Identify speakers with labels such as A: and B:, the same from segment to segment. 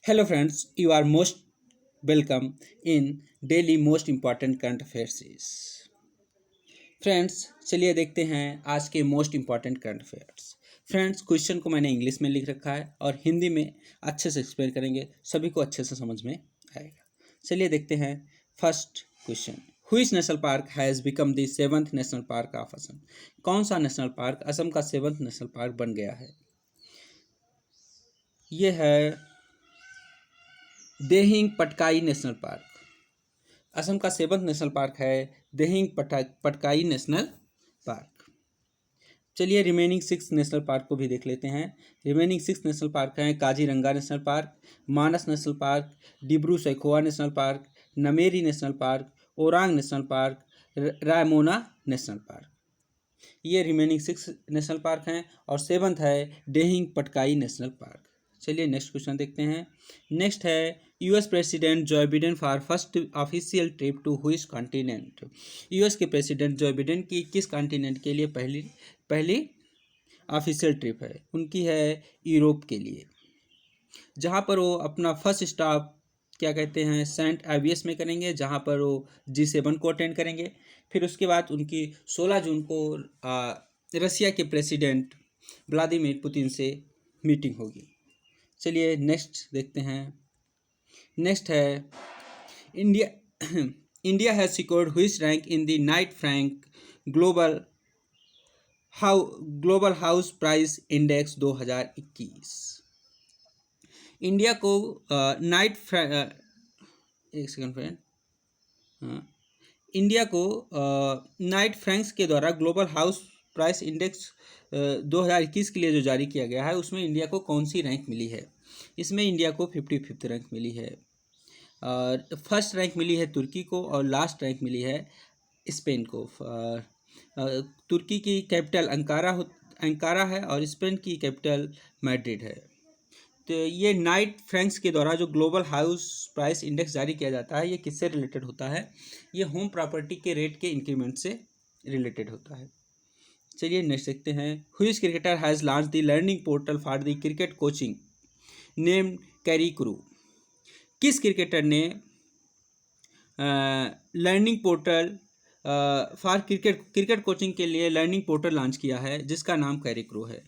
A: Hello friends, you are most welcome in daily most important current affairs series. Friends चलिए देखते हैं आज के most important current affairs. Friends question को मैंने इंग्लिश में लिख रखा है और हिंदी में अच्छे से एक्सप्लेन करेंगे, सभी को अच्छे से समझ में आएगा। चलिए देखते हैं first question. Which national park has become the 7th national park of Assam? कौन सा नेशनल पार्क असम का 7th नेशनल पार्क बन गया है? ये है देहिंग पटकाई नेशनल पार्क। असम का 7th नेशनल पार्क है देहिंग पटकाई नेशनल पार्क। चलिए रिमेनिंग 6 नेशनल पार्क को भी देख लेते हैं। रिमेनिंग 6 नेशनल पार्क हैं Kaziranga national park, Manas national park, Dibru Saikhowa national park, Nameri national park, Orang national park, Raimona national park. ये रिमेनिंग 6 नेशनल पार्क हैं और 7th है देहिंग पटकाई नेशनल पार्क। चलिए नेक्स्ट क्वेश्चन देखते हैं। नेक्स्ट है US president Joe Biden for first official trip to which continent? US के president Joe Biden की किस कॉन्टिनेंट के लिए पहली ऑफिशियल ट्रिप है? उनकी है यूरोप के लिए, जहाँ पर वो अपना फर्स्ट स्टॉप क्या कहते हैं सेंट एवियस में करेंगे, जहाँ पर वो G7 को अटेंड करेंगे। फिर उसके बाद उनकी 16 जून को रसिया के प्रेसिडेंट व्लादिमीर पुतिन से मीटिंग होगी। चलिए नेक्स्ट देखते हैं। नेक्स्ट है India has secured which rank in the Knight Frank global house price index 2021। India को एक सेकंड फ्रेंड, हाँ, इंडिया को नाइट फ्रैंक्स के द्वारा ग्लोबल हाउस प्राइस इंडेक्स 2021 के लिए जो जारी किया गया है उसमें इंडिया को कौन सी रैंक मिली है? इसमें इंडिया को 55th रैंक मिली है। और फर्स्ट रैंक मिली है तुर्की को और लास्ट रैंक मिली है स्पेन को। तुर्की की कैपिटल अंकारा है और स्पेन की कैपिटल मैड्रिड है। तो ये नाइट फ्रैंक्स के द्वारा जो ग्लोबल हाउस प्राइस इंडेक्स जारी किया जाता है ये किससे रिलेटेड होता है? ये होम प्रॉपर्टी के रेट के इंक्रीमेंट से रिलेटेड होता है। चलिए नेक्स्ट देखते हैं। Which cricketer has launch the learning portal for the cricket coaching named CricuRu? किस क्रिकेटर ने learning portal for cricket coaching के लिए लर्निंग पोर्टल लॉन्च किया है जिसका नाम कैरिक्रू है?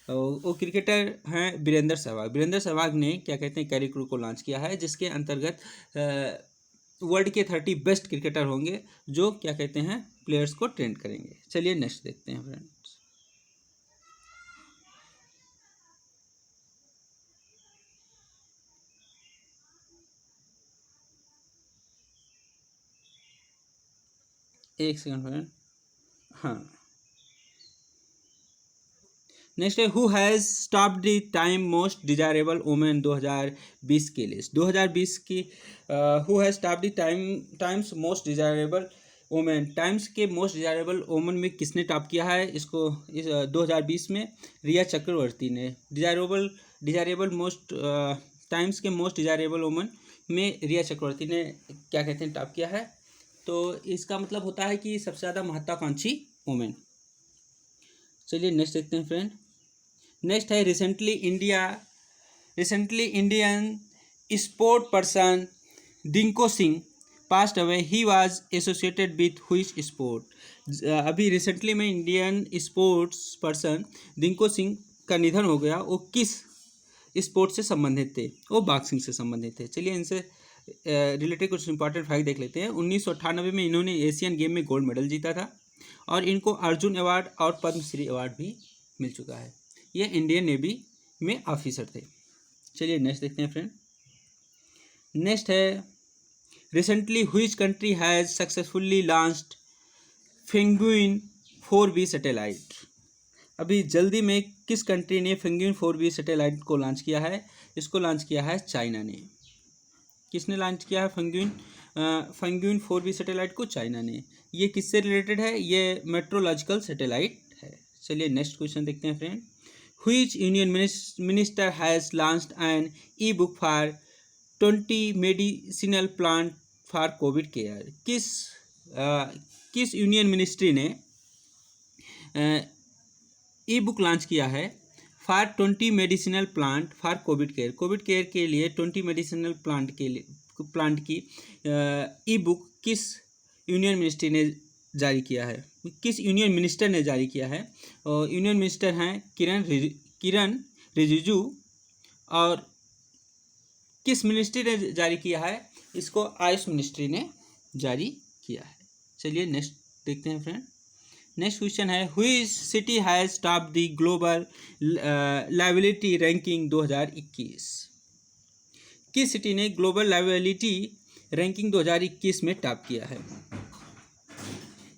A: वो क्रिकेटर हैं वीरेंद्र सहवाग। वीरेंद्र सहवाग ने क्या कहते हैं कैरिक्रू को लॉन्च किया है, जिसके अंतर्गत वर्ल्ड के 30 बेस्ट क्रिकेटर होंगे जो क्या कहते हैं प्लेयर्स को ट्रेन करेंगे। चलिए नेक्स्ट देखते हैं फ्रेंड्स। एक सेकंड फ्रेंड, हाँ नेक्स्ट है who has stop the time most desirable women 2020 के लिए? 2020 की who has stop the times most desirable women, times के मोस्ट डिजायरेबल वुमेन में किसने टॉप किया है इसको? इस 2020 में रिया चक्रवर्ती ने डिजायरेबल मोस्ट टाइम्स के मोस्ट डिजायरेबल वुमेन में रिया चक्रवर्ती ने क्या कहते हैं टॉप किया है। तो इसका मतलब होता है कि सबसे ज़्यादा महत्वाकांक्षी वुमेन। चलिए नेक्स्ट देखते हैं फ्रेंड। नेक्स्ट है recently Indian sport person Dingko Singh passed away, he was associated with which sport? अभी रिसेंटली में Indian sports person Dingko Singh का निधन हो गया, वो किस स्पोर्ट से संबंधित थे? वो बॉक्सिंग से संबंधित थे। चलिए इनसे रिलेटेड कुछ इंपॉर्टेंट फैक्ट देख लेते हैं। 1998 में इन्होंने एशियन गेम में गोल्ड मेडल जीता था और इनको अर्जुन अवार्ड और पद्मश्री अवार्ड भी मिल चुका है। ये इंडियन नेवी में ऑफिसर थे। चलिए नेक्स्ट देखते हैं फ्रेंड। नेक्स्ट है recently which country has successfully launched penguin 4B satellite? अभी जल्दी में किस कंट्री ने पेंगुइन 4B सैटेलाइट को लॉन्च किया है? इसको लॉन्च किया है चाइना ने। किसने लॉन्च किया है पेंगुइन 4B सैटेलाइट को? चाइना ने। ये किससे रिलेटेड है? ये मेट्रोलॉजिकल सैटेलाइट है। चलिए नेक्स्ट क्वेश्चन देखते हैं friend. Which union minister has launched N e-book for 20 medicinal plant for Covid care? किस यूनियन मिनिस्ट्री ने ई बुक लॉन्च किया है for 20 medicinal plant for Covid care के लिए 20 मेडिसिनल प्लांट की ई बुक किस यूनियन मिनिस्ट्री ने जारी किया है, किस यूनियन मिनिस्टर ने जारी किया है? और यूनियन मिनिस्टर हैं किरण रिजिजू। और किस मिनिस्ट्री ने जारी किया है इसको? आयुष मिनिस्ट्री ने जारी किया है। चलिए नेक्स्ट देखते हैं फ्रेंड। नेक्स्ट क्वेश्चन है which city has top the global liability ranking 2021? किस सिटी ने ग्लोबल लायबिलिटी रैंकिंग 2021 में टॉप किया है?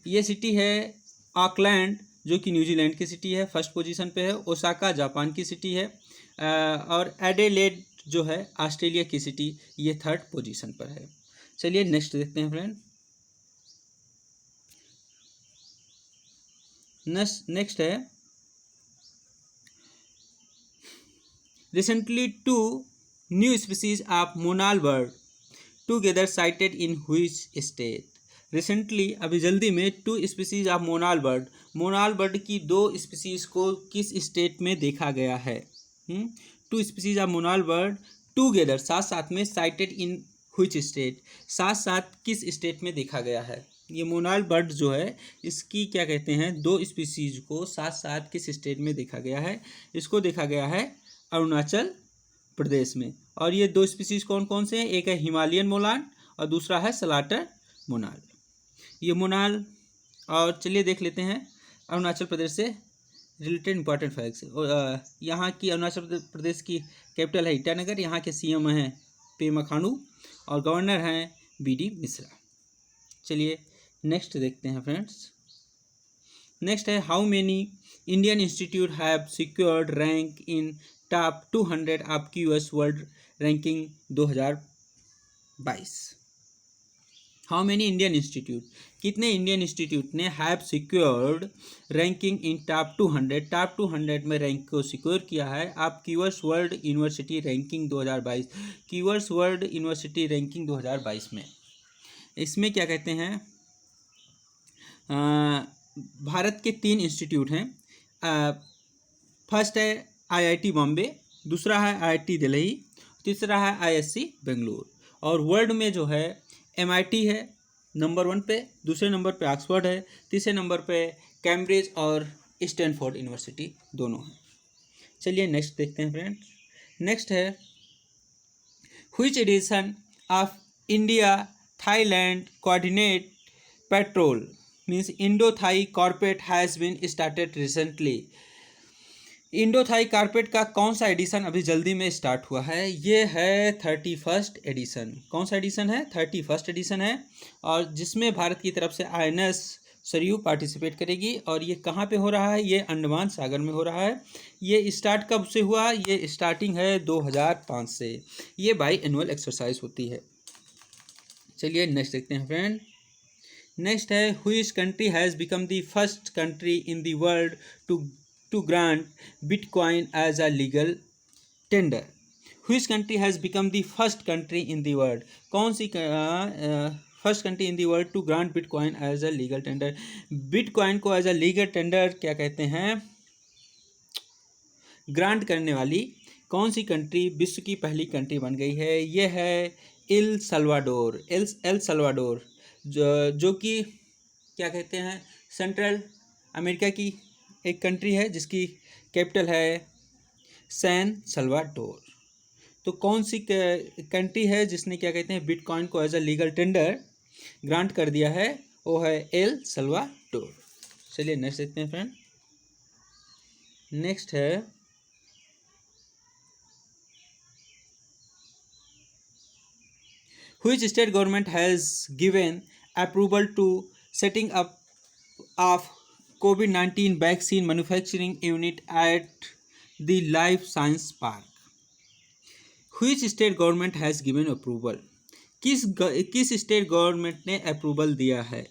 A: ये सिटी है ऑकलैंड जो कि न्यूजीलैंड की सिटी है, फर्स्ट पोजीशन पे है। ओसाका जापान की सिटी है और एडिलेड जो है ऑस्ट्रेलिया की सिटी, ये थर्ड पोजीशन पर है। चलिए नेक्स्ट देखते हैं फ्रेंड। नेक्स्ट है recently 2 new species of monal bird together cited in which state? Recently अभी जल्दी में 2 स्पीसीज ऑफ मोनाल बर्ड की 2 स्पीसीज को किस स्टेट में देखा गया है? 2 species of monal bird together साथ साथ में साइटेड इन व्हिच स्टेट? साथ साथ किस स्टेट में देखा गया है? ये मोनाल बर्ड जो है इसकी क्या कहते हैं, 2 स्पीसीज को साथ साथ किस स्टेट में देखा गया है? इसको देखा गया है अरुणाचल प्रदेश में। और ये 2 स्पीसीज कौन कौन से हैं? एक है हिमालयन मोनाल और दूसरा है सलाटर मोनाल। ये मोनाल, और चलिए देख लेते हैं अरुणाचल प्रदेश से रिलेटेड इंपॉर्टेंट फैक्ट्स। यहाँ की अरुणाचल प्रदेश की कैपिटल है ईटानगर, यहाँ के सीएम हैं पेमा खांडू और गवर्नर हैं बीडी मिश्रा। चलिए नेक्स्ट देखते हैं फ्रेंड्स। नेक्स्ट है how many Indian institute have secured rank in top 200 of QS world ranking 2022? How many Indian institute, कितने इंडियन इंस्टीट्यूट ने have secured ranking in top 200 में रैंक को सिक्योर किया है आप QS world university ranking 2022? QS world university ranking 2022 में इसमें क्या कहते हैं, भारत के 3 इंस्टीट्यूट हैं। फर्स्ट है आईआईटी बॉम्बे, दूसरा है आईआईटी दिल्ली, तीसरा है आईएससी बेंगलुरु। और वर्ल्ड में जो है एमआईटी है नंबर 1 पे, दूसरे नंबर पे ऑक्सफोर्ड है, तीसरे नंबर पे कैम्ब्रिज और स्टैनफोर्ड यूनिवर्सिटी दोनों हैं। चलिए नेक्स्ट देखते हैं फ्रेंड्स। नेक्स्ट है which edition of India Thailand coordinate patrol means Indo Thai corporate has been started recently? Indo Thai corporate का कौन सा एडिशन अभी जल्दी में स्टार्ट हुआ है? ये है 31st एडिशन। कौन सा एडिशन है? 31st एडिशन है, और जिसमें भारत की तरफ से आईएनएस सरयू पार्टिसिपेट करेगी। और ये कहाँ पे हो रहा है? ये अंडमान सागर में हो रहा है। ये स्टार्ट कब से हुआ? ये स्टार्टिंग है 2005 से। ये बाई एनुअल एक्सरसाइज होती है। चलिए नेक्स्ट देखते हैं फ्रेंड। नेक्स्ट है which country has become the first country in the world to grant bitcoin as a legal tender? Which country has become the first country in the world? कौन सी first country in the world to grant bitcoin as a legal tender? Bitcoin को as a legal tender क्या कहते हैं, grant करने वाली कौन सी country विश्व की पहली कंट्री बन गई है? ये है एल सल्वाडोर जो कि क्या कहते हैं सेंट्रल अमेरिका की एक कंट्री है जिसकी कैपिटल है सैन सल्वाडोर। तो कौन सी कंट्री है जिसने क्या कहते हैं बिटकॉइन को as a legal tender grant कर दिया है? वो है एल सल्वाडोर। चलिए नेक्स्ट देखते हैं फ्रेंड। नेक्स्ट है which state government has given approval to setting up of COVID-19 vaccine manufacturing unit at the Life Science Park? Which state government has given approval? किस स्टेट गवर्नमेंट ने approval दिया है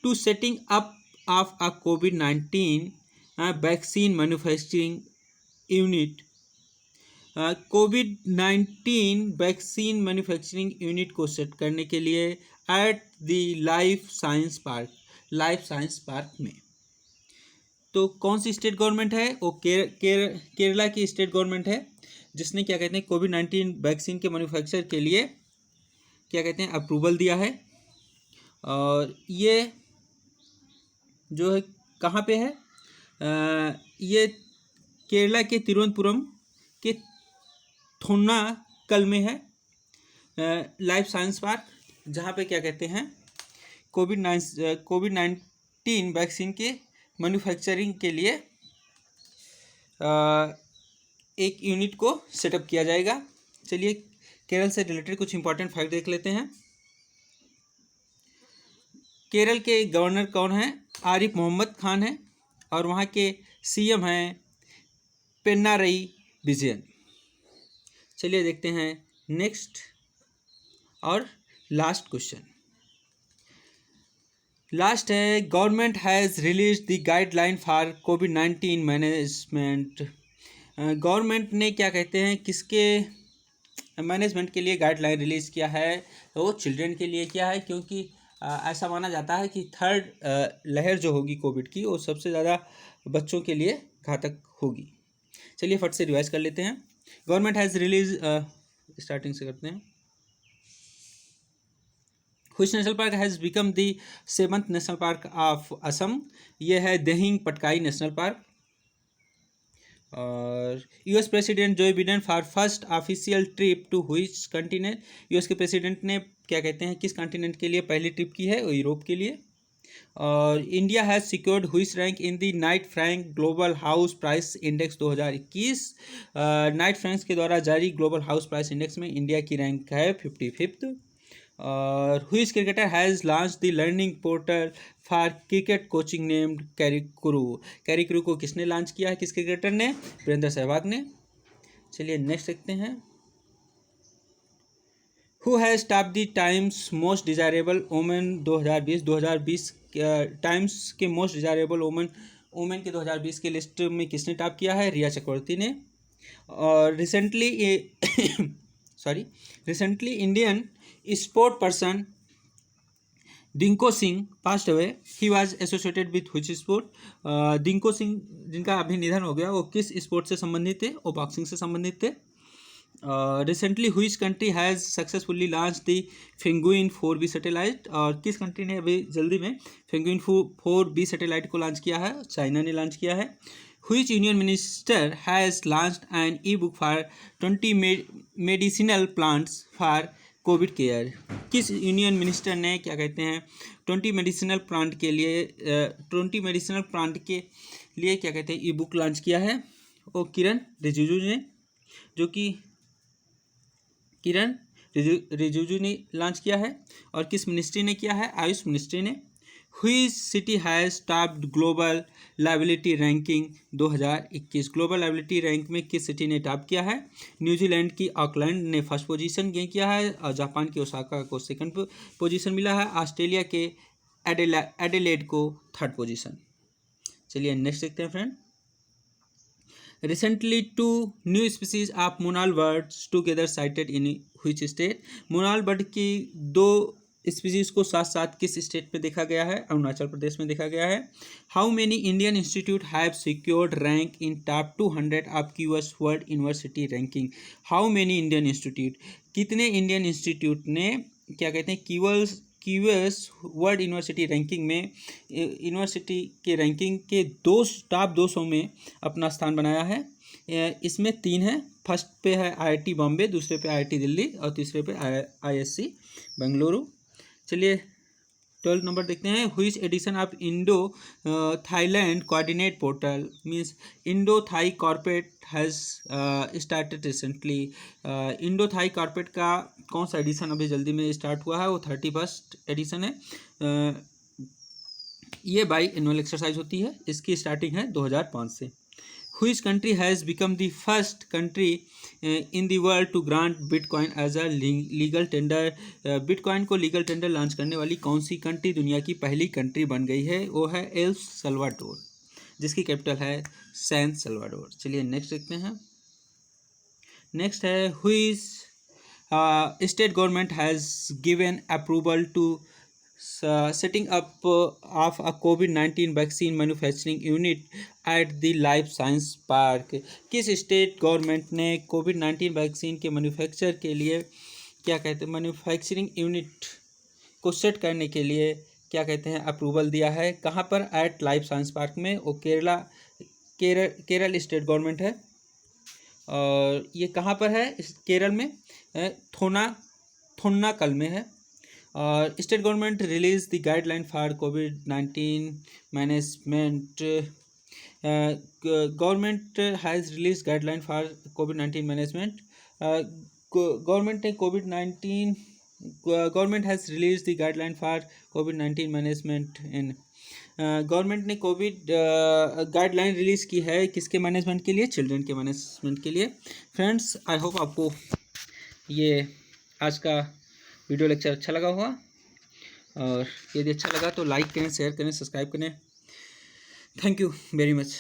A: to setting up of a COVID-19 vaccine manufacturing unit? कोविड-19 vaccine manufacturing unit को set करने के लिए at the life science park में तो कौन सी स्टेट गवर्नमेंट है? वो केरला की स्टेट गवर्नमेंट है, जिसने क्या कहते हैं कोविड-19 वैक्सीन के मैन्युफैक्चर के लिए क्या कहते हैं अप्रूवल दिया है। और ये जो है कहाँ पे है? ये केरला के तिरुवनंतपुरम के थोन्नाकल में है लाइफ साइंस पार्क, जहाँ पे क्या कहते हैं कोविड-19 वैक्सीन के मैन्युफैक्चरिंग के लिए एक यूनिट को सेटअप किया जाएगा। चलिए केरल से रिलेटेड कुछ इंपॉर्टेंट फैक्ट देख लेते हैं। केरल के गवर्नर कौन है? आरिफ मोहम्मद खान है, और वहाँ के सीएम हैं पेन्नारई विजयन। चलिए देखते हैं नेक्स्ट और लास्ट क्वेश्चन। लास्ट है, government has release the guideline for कोविड-19 मैनेजमेंट। गवर्नमेंट ने क्या कहते हैं किसके मैनेजमेंट के लिए गाइडलाइन रिलीज़ किया है? तो चिल्ड्रन के लिए किया है, क्योंकि ऐसा माना जाता है कि थर्ड लहर जो होगी कोविड की वो सबसे ज़्यादा बच्चों के लिए घातक होगी। चलिए फट से रिवाइज कर लेते हैं। गवर्नमेंट हैज़ रिलीज, स्टार्टिंग से करते हैं। Which national park has become the 7th national park of Assam? ये है दिहिंग पटकाई नेशनल पार्क। और US president Joe Biden for first official trip to which continent? US के प्रेसिडेंट ने क्या कहते हैं किस कॉन्टिनेंट के लिए पहली ट्रिप की है? वो यूरोप के लिए। और India has secured which rank in the Knight Frank global house price index 2021? Knight Frank's के द्वारा जारी ग्लोबल हाउस प्राइस इंडेक्स में इंडिया की रैंक है 55th। और which cricketer has launch the learning portal for cricket coaching named CricuRu? CricuRu को किसने launch किया है? किस क्रिकेटर ने? वीरेंद्र सहवाग ने। चलिए नेक्स्ट देखते हैं। Who has top the times most desirable women 2020 times के मोस्ट डिजायरेबल वोमेन के 2020 के लिस्ट में किसने टॉप किया है? रिया चक्रवर्ती ने। और recently Indian sport person Dingko Singh passed away. He was associated with which sport? Dingko Singh जिनका अभी निधन हो गया वो किस स्पोर्ट से संबंधित थे? वो बॉक्सिंग से संबंधित थे। Recently which country has successfully launch the penguin 4B satellite? और किस कंट्री ने अभी जल्दी में पेंगुइन 4B सैटेलाइट को लॉन्च किया है? चाइना ने लॉन्च किया है। Which union minister has launched an e-book for 20 medicinal plants for Covid care? किस यूनियन मिनिस्टर ने क्या कहते हैं 20 मेडिसिनल प्लांट के लिए क्या कहते हैं ई बुक लॉन्च किया है? वो किरण रिजिजू ने लॉन्च किया है। और किस मिनिस्ट्री ने किया है? आयुष मिनिस्ट्री ने। Which city has topped global liability ranking 2021? Global liability rank में किस सिटी ने टॉप किया है? न्यूजीलैंड की ऑकलैंड ने फर्स्ट पोजीशन गेन किया है, और जापान की ओसाका को सेकंड पोजीशन मिला है, ऑस्ट्रेलिया के एडिलेड को थर्ड पोजीशन। चलिए नेक्स्ट देखते हैं friend. Recently 2 new species of monal birds together cited in which state? Monal bird की 2 स्पीसीज को साथ साथ किस स्टेट में देखा गया है? अरुणाचल प्रदेश में देखा गया है। How many Indian institute have secured rank in top 200 of QS world university ranking? How many Indian institute, कितने इंडियन इंस्टीट्यूट ने क्या कहते हैं क्यूएस वर्ल्ड यूनिवर्सिटी रैंकिंग में यूनिवर्सिटी के रैंकिंग के टॉप 200 में अपना स्थान बनाया है? इसमें 3 है। फर्स्ट पे है आईआईटी बॉम्बे, दूसरे पे आईआईटी दिल्ली, और तीसरे पे आईएससी बेंगलुरु। चलिए 12 नंबर देखते हैं। Which edition of Indo Thailand coordinate patrol means Indo Thai corporate has started recently? Indo Thai corporate का कौन सा एडिशन अभी जल्दी में स्टार्ट हुआ है? वो 31st एडिशन है। ये बाई एनुअल एक्सरसाइज होती है, इसकी स्टार्टिंग है 2005 से। Which country has become the first country in the world to grant Bitcoin as a legal tender? Bitcoin को लीगल टेंडर लॉन्च करने वाली कौन सी कंट्री दुनिया की पहली कंट्री बन गई है? वो है एल सल्वाडोर, जिसकी कैपिटल है सैन सल्वाडोर। चलिए नेक्स्ट देखते हैं। नेक्स्ट है which state government has given approval to setting up of a COVID-19 vaccine manufacturing unit at the life science park. किस स्टेट गवर्नमेंट ने कोविड-19 वैक्सीन के मैन्युफैक्चर के लिए क्या कहते हैं मैन्युफैक्चरिंग यूनिट को सेट करने के लिए क्या कहते हैं अप्रूवल दिया है? कहाँ पर? एट लाइफ साइंस पार्क में। वो केरल स्टेट गवर्नमेंट है। और ये कहाँ पर है? केरल में थोन्नाकल में है। और state government release the guideline for कोविड-19 management. Government has release guideline for कोविड-19 मैनेजमेंट। गवर्नमेंट ने government has release the guideline for कोविड-19 मैनेजमेंट इन। गवर्नमेंट ने कोविड गाइडलाइन रिलीज़ की है किसके मैनेजमेंट के लिए? चिल्ड्रन के मैनेजमेंट के लिए। फ्रेंड्स, आई होप आपको ये आज का वीडियो लेक्चर अच्छा लगा होगा, और यदि अच्छा लगा तो लाइक करें, शेयर करें, सब्सक्राइब करें। Thank you very much.